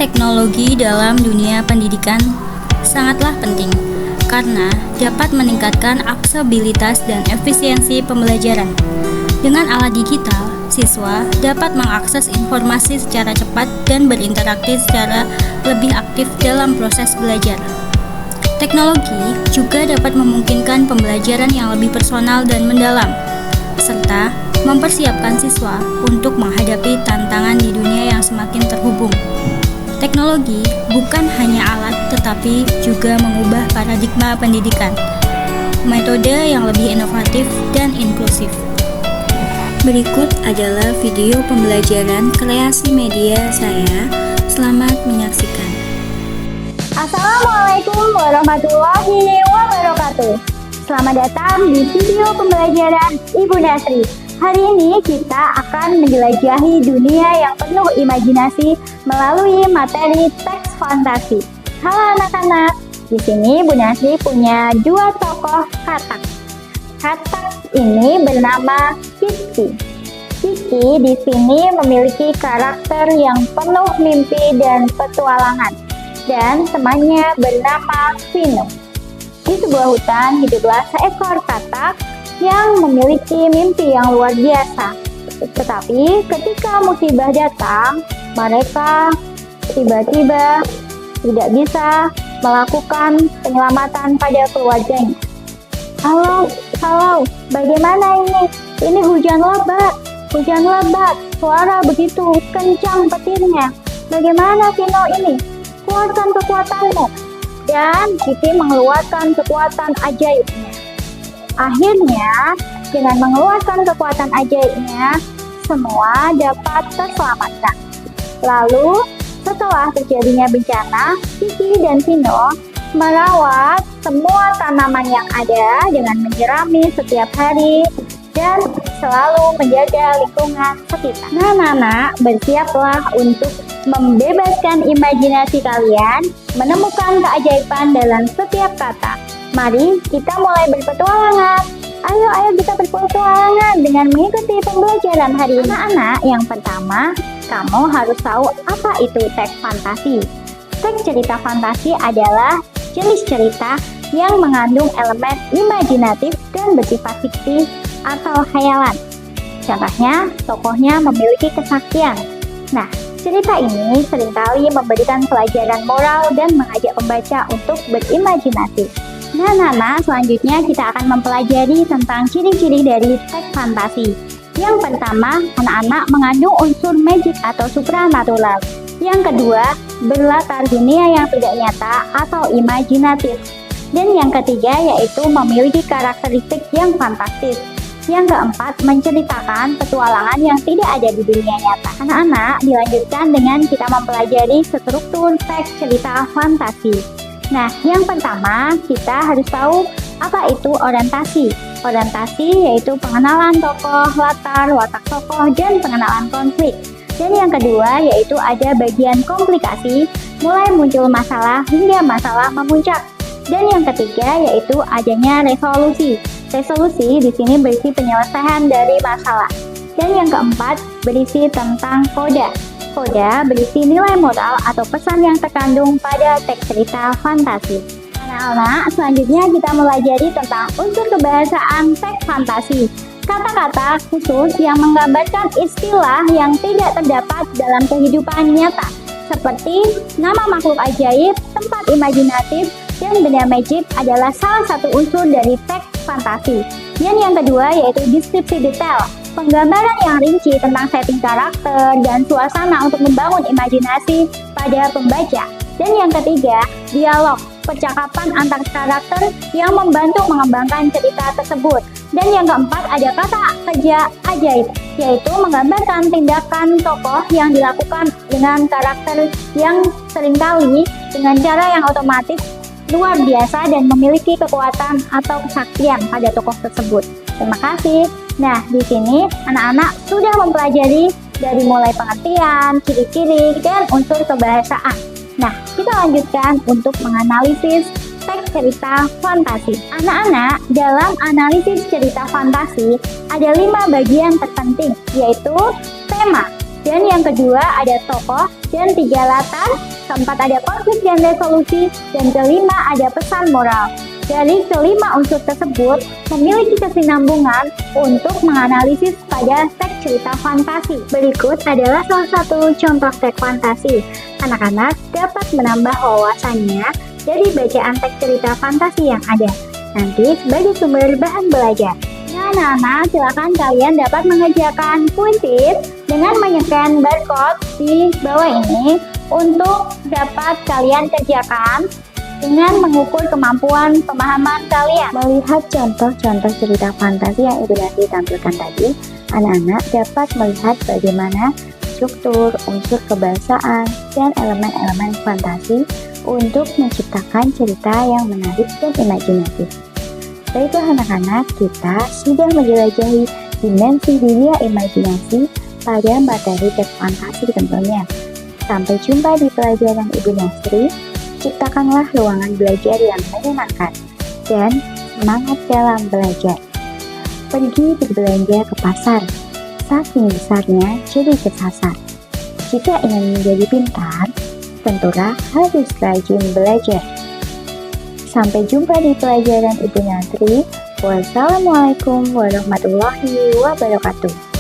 teknologi dalam dunia pendidikan sangatlah penting karena dapat meningkatkan aksesibilitas dan efisiensi pembelajaran. Dengan alat digital, siswa dapat mengakses informasi secara cepat dan berinteraksi secara lebih aktif dalam proses belajar. Teknologi juga dapat memungkinkan pembelajaran yang lebih personal dan mendalam, serta mempersiapkan siswa untuk menghadapi tantangan di dunia yang semakin terhubung. Teknologi bukan hanya alat, tetapi juga mengubah paradigma pendidikan, metode yang lebih inovatif dan inklusif. Berikut adalah video pembelajaran kreasi media saya. Selamat menyaksikan. Assalamualaikum warahmatullahi wabarakatuh. Selamat datang di video pembelajaran Ibu Nasri. Hari ini kita akan menjelajahi dunia yang penuh imajinasi melalui materi teks fantasi. Halo anak-anak, di sini Bu Nasri punya dua tokoh katak. Katak ini bernama Kiki. Kiki di sini memiliki karakter yang penuh mimpi dan petualangan, dan temannya bernama Vino. Di sebuah hutan hiduplah seekor katak yang memiliki mimpi yang luar biasa. Tetapi ketika musibah datang, mereka tiba-tiba tidak bisa melakukan penyelamatan pada keluarganya. Halo, bagaimana ini? Ini hujan lebat, suara begitu kencang petirnya. Bagaimana Vino ini? Kuatkan kekuatanmu. Dan Kiki mengeluarkan kekuatan ajaibnya. Akhirnya, dengan mengeluarkan kekuatan ajaibnya, semua dapat terselamatkan. Lalu, setelah terjadinya bencana, Kiki dan Vino merawat semua tanaman yang ada dengan menyirami setiap hari dan selalu menjaga lingkungan sekitar. Nah, anak-anak, bersiaplah untuk membebaskan imajinasi kalian, menemukan keajaiban dalam setiap kata. Mari kita mulai berpetualangan. Ayo kita berpetualangan dengan mengikuti pembelajaran hari ini. Anak-anak, yang pertama, kamu harus tahu apa itu teks fantasi. Teks cerita fantasi adalah jenis cerita yang mengandung elemen imajinatif dan bersifat fiksi atau khayalan. Contohnya, tokohnya memiliki kesaktian. Nah, cerita ini seringkali memberikan pelajaran moral dan mengajak pembaca untuk berimajinasi. Nah, selanjutnya kita akan mempelajari tentang ciri-ciri dari teks fantasi. Yang pertama, anak-anak mengandung unsur magic atau supranatural. Yang kedua, berlatar dunia yang tidak nyata atau imajinatif. Dan yang ketiga yaitu memiliki karakteristik yang fantastis. Yang keempat, menceritakan petualangan yang tidak ada di dunia nyata. Anak-anak, dilanjutkan dengan kita mempelajari struktur teks cerita fantasi. Nah, yang pertama, kita harus tahu apa itu orientasi. Orientasi yaitu pengenalan tokoh, latar, watak tokoh, dan pengenalan konflik. Dan yang kedua yaitu ada bagian komplikasi, mulai muncul masalah hingga masalah memuncak. Dan yang ketiga yaitu adanya resolusi. Resolusi di sini berisi penyelesaian dari masalah. Dan yang keempat berisi tentang koda. Koda berisi nilai moral atau pesan yang terkandung pada teks cerita fantasi. Anak-anak, selanjutnya kita mempelajari tentang unsur kebahasaan teks fantasi. Kata-kata khusus yang menggambarkan istilah yang tidak terdapat dalam kehidupan nyata, seperti nama makhluk ajaib, tempat imajinatif, dan benda magic adalah salah satu unsur dari teks fantasi. Dan yang kedua yaitu deskripsi detail, penggambaran yang rinci tentang setting karakter dan suasana untuk membangun imajinasi pada pembaca. Dan yang ketiga, dialog, percakapan antar karakter yang membantu mengembangkan cerita tersebut. Dan yang keempat ada kata kerja ajaib, yaitu menggambarkan tindakan tokoh yang dilakukan dengan karakter yang seringkali dengan cara yang otomatis luar biasa dan memiliki kekuatan atau kesaktian pada tokoh tersebut. Terima kasih. Nah, di sini anak-anak sudah mempelajari dari mulai pengertian, ciri-ciri, dan unsur kebahasaan. Nah, kita lanjutkan untuk menganalisis teks cerita fantasi. Anak-anak, dalam analisis cerita fantasi ada 5 bagian terpenting, yaitu tema. Dan yang kedua ada tokoh, dan 3 latar, keempat ada konflik dan resolusi, dan kelima ada pesan moral. Dari kelima unsur tersebut memiliki kesinambungan untuk menganalisis pada teks cerita fantasi. Berikut adalah salah satu contoh teks fantasi. Anak-anak dapat menambah wawasannya dari bacaan teks cerita fantasi yang ada, nanti sebagai sumber bahan belajar. Nah, anak-anak, silakan kalian dapat mengerjakan kuisis dengan menyekan barcode di bawah ini untuk dapat kalian kerjakan dengan mengukur kemampuan pemahaman kalian. Melihat contoh-contoh cerita fantasi yang Ibu Nasri tampilkan tadi, anak-anak dapat melihat bagaimana struktur, unsur kebahasaan, dan elemen-elemen fantasi untuk menciptakan cerita yang menarik dan imajinatif. Baiklah anak-anak, kita sudah menjelajahi dimensi dunia imajinasi pada materi teks fantasi tentunya. Sampai jumpa di pelajaran Ibu Nasri. Ciptakanlah ruangan belajar yang menyenangkan dan semangat dalam belajar. Pergi berbelanja ke pasar, saking besarnya jadi kesasar. Jika ingin menjadi pintar, tentulah harus rajin belajar. Sampai jumpa di pelajaran Ibu Nasri. Wassalamualaikum warahmatullahi wabarakatuh.